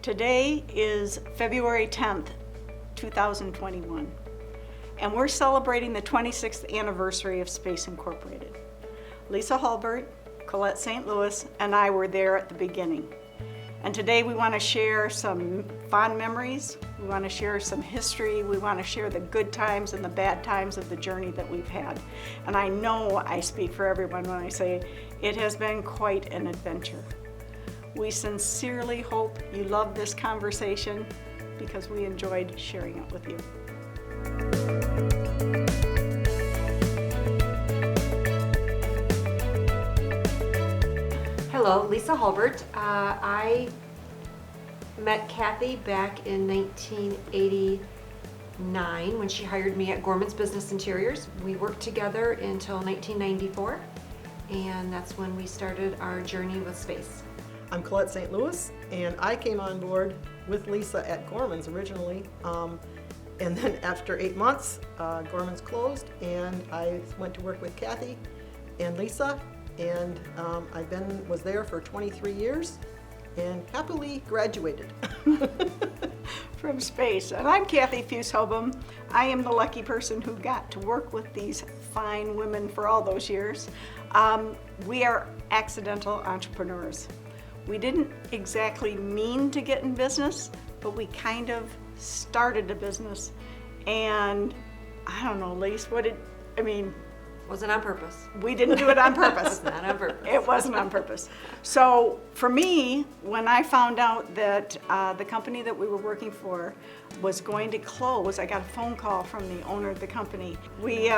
Today is February 10th, 2021, and we're celebrating the 26th anniversary of Space Incorporated. Lisa Hulbert, Colette St. Louis, and I were there at the beginning. And today we want to share some fond memories, we want to share some history, we want to share the good times and the bad times of the journey that we've had. And I know I speak for everyone when I say it has been quite an adventure. We sincerely hope you love this conversation because we enjoyed sharing it with you. Hello, Lisa Hulbert. I met Kathy back in 1989 when she hired me at Gorman's Business Interiors. We worked together until 1994, and that's when we started our journey with space. I'm Colette St. Louis, and I came on board with Lisa at Gorman's originally. And then after 8 months, Gorman's closed, and I went to work with Kathy and Lisa, and I was there for 23 years and happily graduated. From space. And I'm Kathy Fushobum. I am the lucky person who got to work with these fine women for all those years. We are accidental entrepreneurs. We didn't exactly mean to get in business, but we kind of started a business. And I don't know, Lise, Wasn't on purpose. we didn't do it on purpose. Not on purpose. It wasn't on purpose. So for me, when I found out that the company that we were working for was going to close, I got a phone call from the owner of the company. We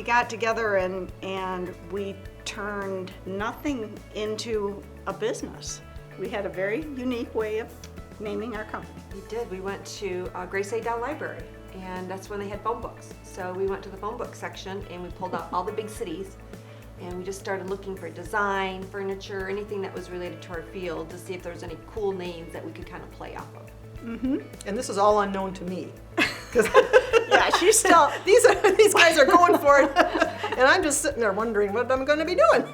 got together and we turned nothing into a business. We had a very unique way of naming our company. We did. We went to Grace Adel Library, and that's when they had phone books. So we went to the phone book section and we pulled out all the big cities, and we just started looking for design, furniture, anything that was related to our field to see if there was any cool names that we could kind of play off of. And this is all unknown to me. 'Cause Yeah, she's still, these guys are going for it, and I'm just sitting there wondering what I'm going to be doing.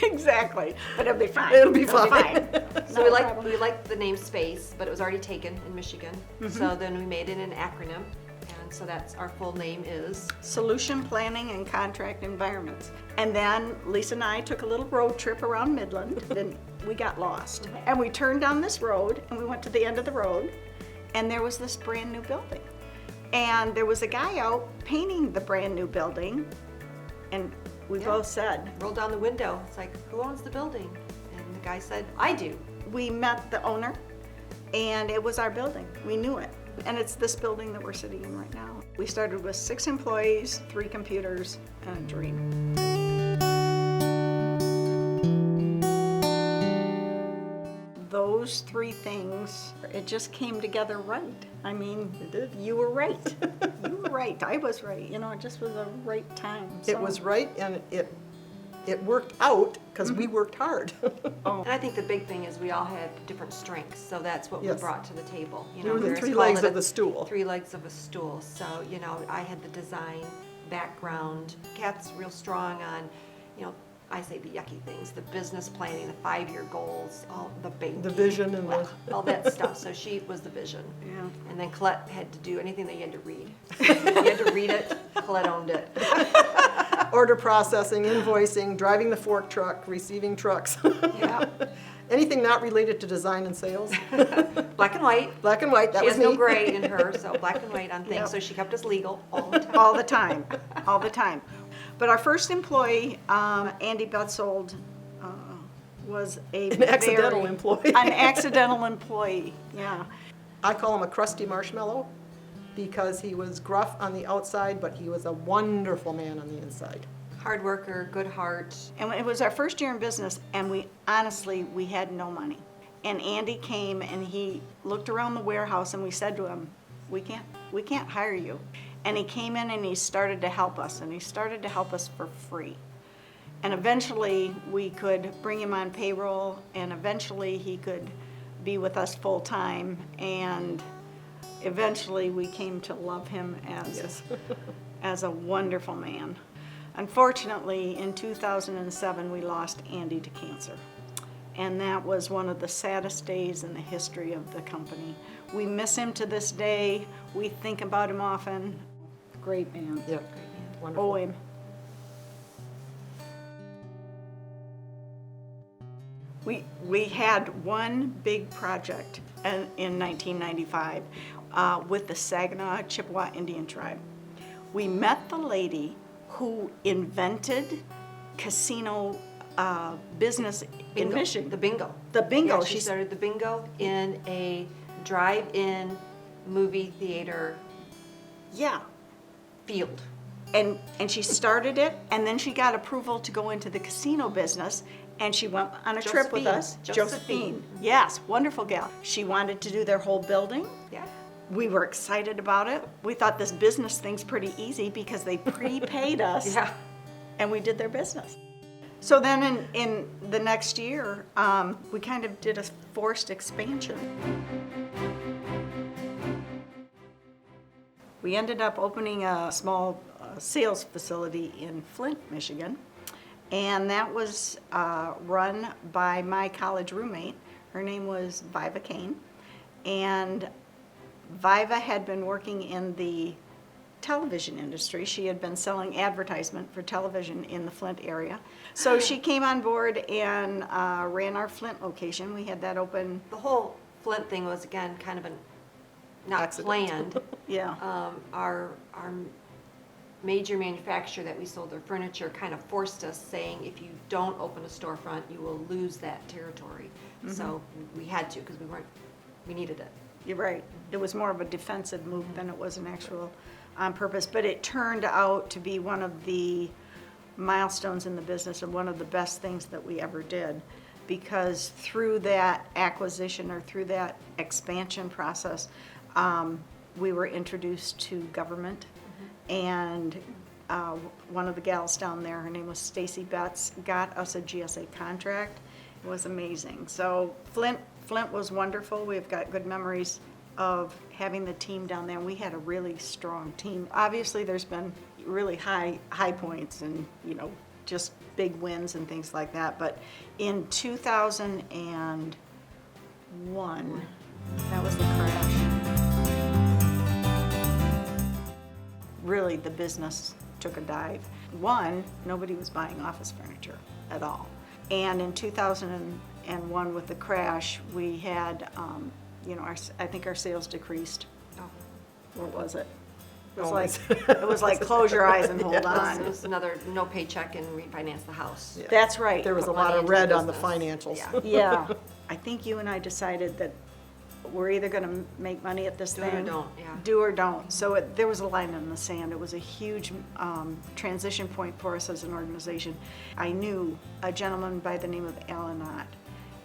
exactly, but it'll be fine. It'll be fine. So we liked the name Space, but it was already taken in Michigan. So then we made it an acronym, and so that's our full name is. Solution Planning and Contract Environments. And then Lisa and I took a little road trip around Midland, and we got lost. And we turned down this road, and we went to the end of the road, and there was this brand new building. And there was a guy out painting the brand new building, and we both said, Rolled down the window. It's like, who owns the building? And the guy said, I do. we met the owner, and it was our building. We knew it. And it's this building that we're sitting in right now. We started with 6 employees, 3 computers, and a dream. Those 3 things, it just came together right. I mean, you were right. You were right. I was right. You know, it just was a right time. It was right, and it worked out because we worked hard. And I think the big thing is we all had different strengths, so that's what we Yes. brought to the table. You We were the just 3 called legs it of the stool. 3 legs of a stool. So, I had the design background. Kat's real strong on, I say the yucky things, the business planning, the 5-year goals, all the banking. The vision and all that stuff. So she was the vision. Yeah. And then Colette had to do anything that you had to read. You had to read it, Colette owned it. Order processing, invoicing, driving the fork truck, receiving trucks. Yeah. Anything not related to design and sales. Black and white. Black and white, that She was has me. no gray in her, so black and white on things. Yep. So she kept us legal all the time. All the time, all the time. But our first employee, Andy Betzold, was An accidental employee. An accidental employee, yeah. I call him a crusty marshmallow because he was gruff on the outside, but he was a wonderful man on the inside. Hard worker, good heart. And it was our first year in business, and we had no money. And Andy came and he looked around the warehouse, and we said to him, we can't hire you. And he came in and he started to help us, and he started to help us for free. And eventually we could bring him on payroll, and eventually he could be with us full time, and eventually we came to love him as a wonderful man. Unfortunately, in 2007, we lost Andy to cancer. and that was one of the saddest days in the history of the company. We miss him to this day. We think about him often. Great man. Yeah, wonderful. Owe him. We had one big project in 1995 with the Saginaw Chippewa Indian Tribe. We met the lady who invented casino business in Bingo. Michigan. The bingo. The bingo. Yeah, she started the bingo in a drive-in movie theater Yeah. field. And she started it, and then she got approval to go into the casino business, and she went on a trip with us. Josephine. Yes, wonderful gal. She wanted to do their whole building. Yeah. We were excited about it. We thought this business thing's pretty easy because they prepaid us, Yeah. and we did their business. So then in the next year, we kind of did a forced expansion. We ended up opening a small sales facility in Flint, Michigan, and that was run by my college roommate. Her name was Viva Kane, and Viva had been working in the television industry. She had been selling advertisement for television in the Flint area. So she came on board and ran our Flint location. We had that open, The whole Flint thing was, again, kind of not Accident. planned. yeah. Our major manufacturer that we sold their furniture kind of forced us, saying, if you don't open a storefront, you will lose that territory. So we had to, because we needed it. You're right. It was more of a defensive move than it was an actual on purpose, but it turned out to be one of the milestones in the business and one of the best things that we ever did, because through that acquisition or through that expansion process, we were introduced to government, and one of the gals down there, her name was Stacy Betts, got us a GSA contract. It was amazing. So Flint was wonderful. We've got good memories of having the team down there. We had a really strong team. Obviously, there's been really high points and, just big wins and things like that. But in 2001, that was the crash. Really, the business took a dive. One, nobody was buying office furniture at all. And in 2001, with the crash, we had, I think our sales decreased. What was it? It was like close your eyes and hold It on. was another no paycheck and refinance the house. Yeah. That's right. There was a Put lot money of into red the on the business. financials. Yeah. Yeah. I think you and I decided that we're either going to make money at this Do it or thing. don't, yeah. Do or don't. So there was a line in the sand. It was a huge transition point for us as an organization. I knew a gentleman by the name of Alan Knott.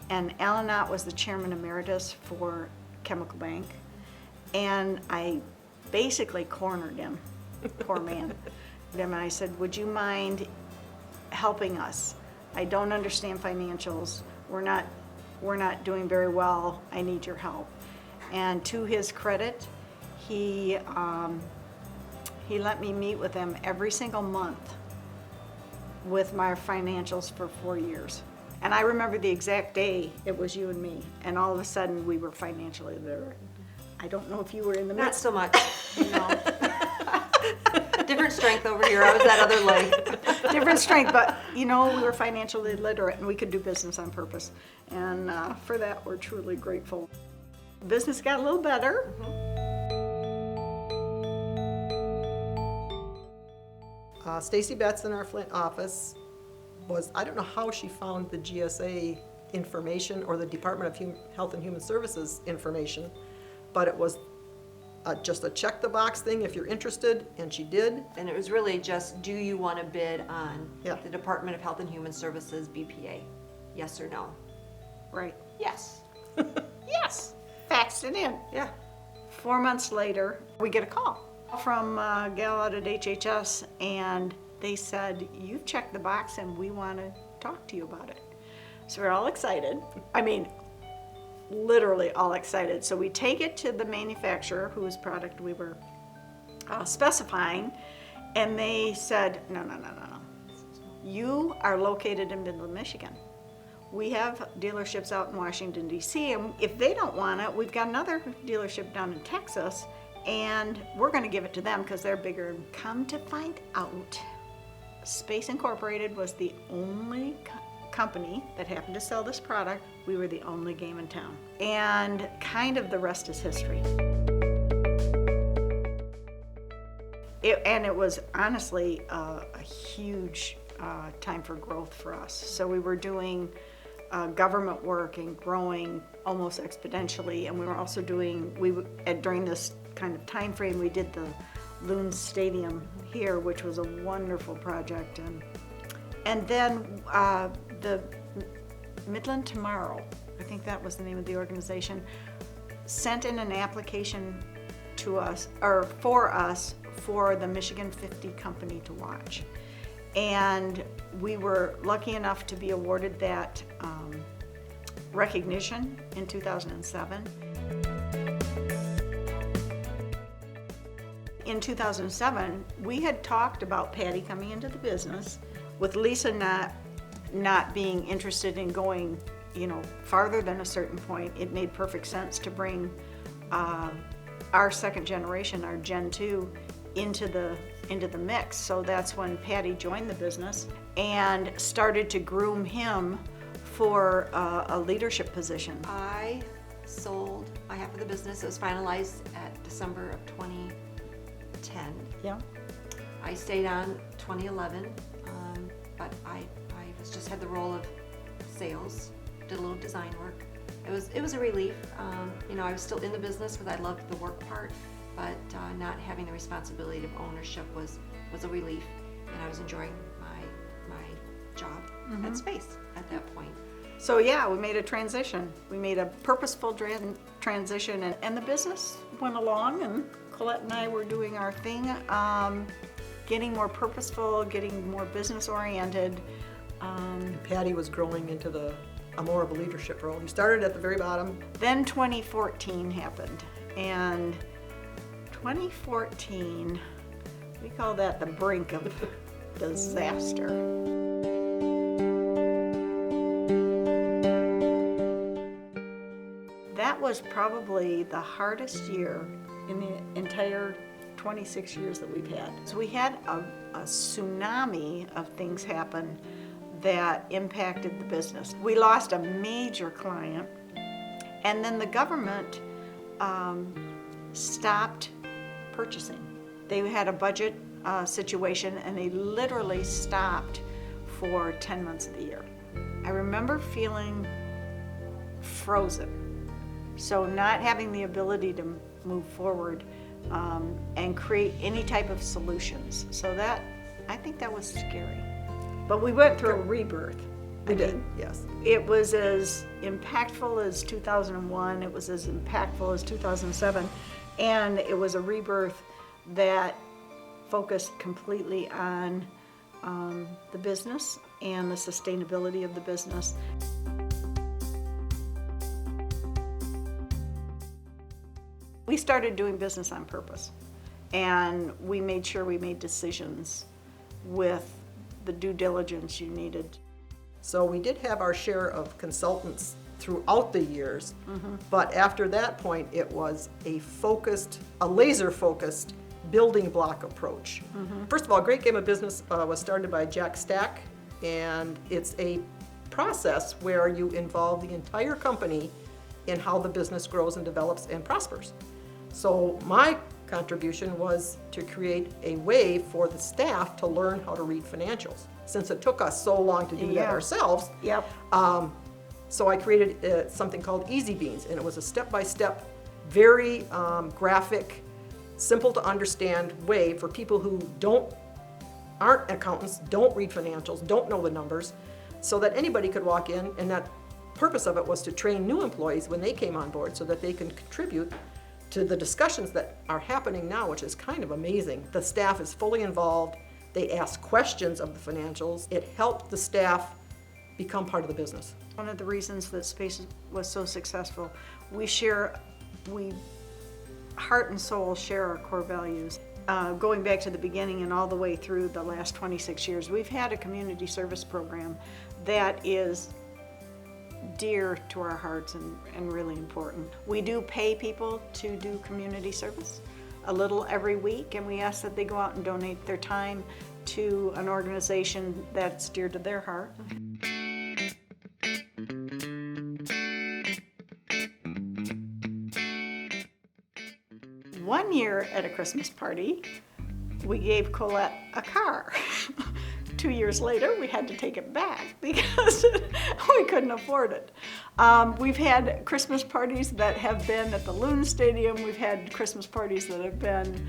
And Alan Knott was the chairman emeritus for Chemical Bank. And I basically cornered him, poor man. And I said, would you mind helping us? I don't understand financials. We're not doing very well. I need your help. And to his credit, he let me meet with him every single month with my financials for 4 years. And I remember the exact day it was you and me, and all of a sudden we were financially literate. I don't know if you were in the Not midst. so much, Different strength over here. I was that other leg. Different strength, but we were financially literate and we could do business on purpose. And for that, we're truly grateful. Business got a little better. Stacy Betts in our Flint office I don't know how she found the GSA information or the Department of Health and Human Services information, but it was just a check the box thing if you're interested, and she did. And it was really just, do you want to bid on Yeah. the Department of Health and Human Services BPA? Yes or no? Right. Yes. Yes. Faxed it in. Yeah. 4 months later, we get a call from a gal out at HHS, and they said, you've checked the box and we want to talk to you about it. So we're all excited. I mean, literally all excited. So we take it to the manufacturer whose product we were specifying, and they said, no. You are located in Midland, Michigan. we have dealerships out in Washington DC, and if they don't want it, we've got another dealership down in Texas, and we're gonna give it to them because they're bigger. Come to find out, Space Incorporated was the only company that happened to sell this product. We were the only game in town. And kind of the rest is history. It was honestly a huge time for growth for us. So we were doing government work and growing almost exponentially, and we were also doing, during this kind of time frame, we did the Loon Stadium here, which was a wonderful project. And then the Midland Tomorrow, I think that was the name of the organization, sent in an application to us, or for us, for the Michigan 50 company to watch. And we were lucky enough to be awarded that recognition in 2007. In 2007, we had talked about Patty coming into the business, with Lisa not being interested in going, farther than a certain point. It made perfect sense to bring our second generation, our Gen 2, into the mix. So that's when Patty joined the business and started to groom him for a leadership position. I sold my half of the business. It was finalized at December of 2010. Yeah. I stayed on 2011, but I just had the role of sales, did a little design work. It was a relief. I was still in the business because I loved the work part, but not having the responsibility of ownership was a relief, and I was enjoying my job at Space at that point. So yeah, we made a transition. We made a purposeful transition, and the business went along, and Colette and I were doing our thing, getting more purposeful, getting more business oriented. Patty was growing into more of a leadership role. He started at the very bottom. Then 2014 happened, and 2014, we call that the brink of disaster. That was probably the hardest year in the entire 26 years that we've had. So we had a tsunami of things happen that impacted the business. We lost a major client, and then the government stopped purchasing. They had a budget situation, and they literally stopped for 10 months of the year. I remember feeling frozen. So not having the ability to move forward and create any type of solutions. So I think that was scary. But we went through a rebirth. We did, yes. It was as impactful as 2001, it was as impactful as 2007, and it was a rebirth that focused completely on the business and the sustainability of the business. We started doing business on purpose, and we made sure we made decisions with the due diligence you needed. So we did have our share of consultants throughout the years, but after that point, it was a laser-focused building block approach. First of all, Great Game of Business was started by Jack Stack, and it's a process where you involve the entire company in how the business grows and develops and prospers. So my contribution was to create a way for the staff to learn how to read financials, since it took us so long to do that ourselves. Yep. So I created something called Easy Beans, and it was a step-by-step, very graphic, simple to understand way for people who aren't accountants, don't read financials, don't know the numbers, so that anybody could walk in, and that purpose of it was to train new employees when they came on board so that they can contribute to the discussions that are happening now, which is kind of amazing. The staff is fully involved. They ask questions of the financials. It helped the staff become part of the business. One of the reasons that Space was so successful, we heart and soul share our core values. Going back to the beginning and all the way through the last 26 years, we've had a community service program that is dear to our hearts and really important. We do pay people to do community service a little every week, and we ask that they go out and donate their time to an organization that's dear to their heart. One year at a Christmas party, we gave Colette a car. 2 years later, we had to take it back because we couldn't afford it. We've had Christmas parties that have been at the Loon Stadium. We've had Christmas parties that have been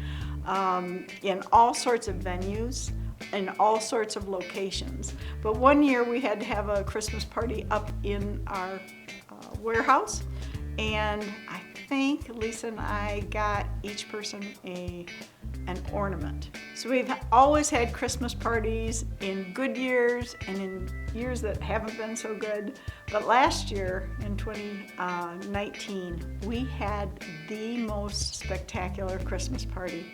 in all sorts of venues, in all sorts of locations. But one year we had to have a Christmas party up in our warehouse, and I think Lisa and I got each person an ornament. So we've always had Christmas parties in good years and in years that haven't been so good. But last year, in 2019, we had the most spectacular Christmas party.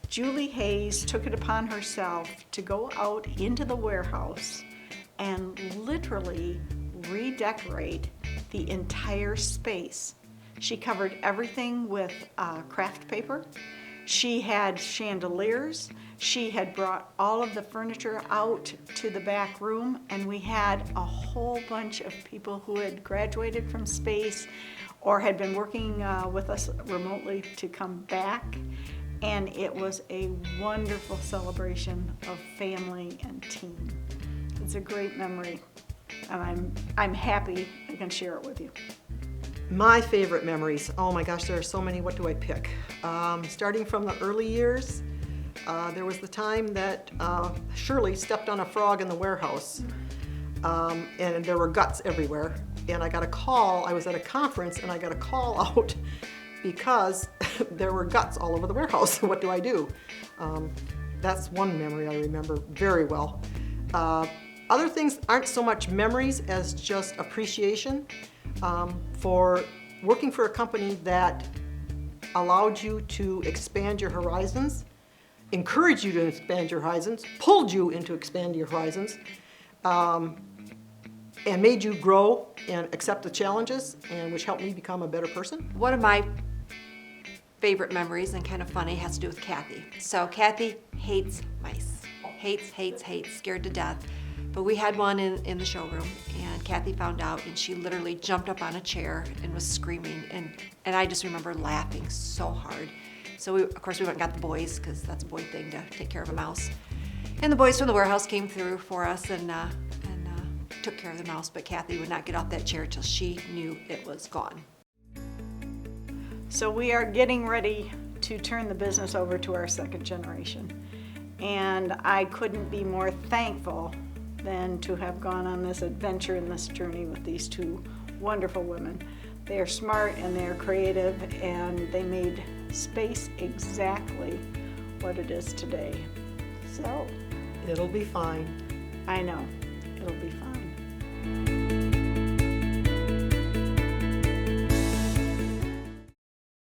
Julie Hayes took it upon herself to go out into the warehouse and literally redecorate the entire space. She covered everything with craft paper. She had chandeliers. She had brought all of the furniture out to the back room, and we had a whole bunch of people who had graduated from Space or had been working with us remotely to come back. And it was a wonderful celebration of family and team. It's a great memory, and I'm happy I can share it with you. My favorite memories, oh my gosh, there are so many. What do I pick? Starting from the early years, there was the time that Shirley stepped on a frog in the warehouse, and there were guts everywhere. And I got a call, I was at a conference, and I got a call out because there were guts all over the warehouse. What do I do? That's one memory I remember very well. Other things aren't so much memories as just appreciation for working for a company that allowed you to expand your horizons, encouraged you to expand your horizons, pulled you into expand your horizons, and made you grow and accept the challenges, and which helped me become a better person. One of my favorite memories, and kind of funny, has to do with Kathy. So Kathy hates mice. Hates, scared to death. But we had one in the showroom, and Kathy found out, and she literally jumped up on a chair and was screaming, and I just remember laughing so hard. So of course we went and got the boys, because that's a boy thing to take care of a mouse. And the boys from the warehouse came through for us and took care of the mouse, but Kathy would not get off that chair till she knew it was gone. So we are getting ready to turn the business over to our second generation. And I couldn't be more thankful than to have gone on this adventure and this journey with these two wonderful women. They are smart and they are creative, and they made Space exactly what it is today. So It'll be fine. I know, it'll be fine.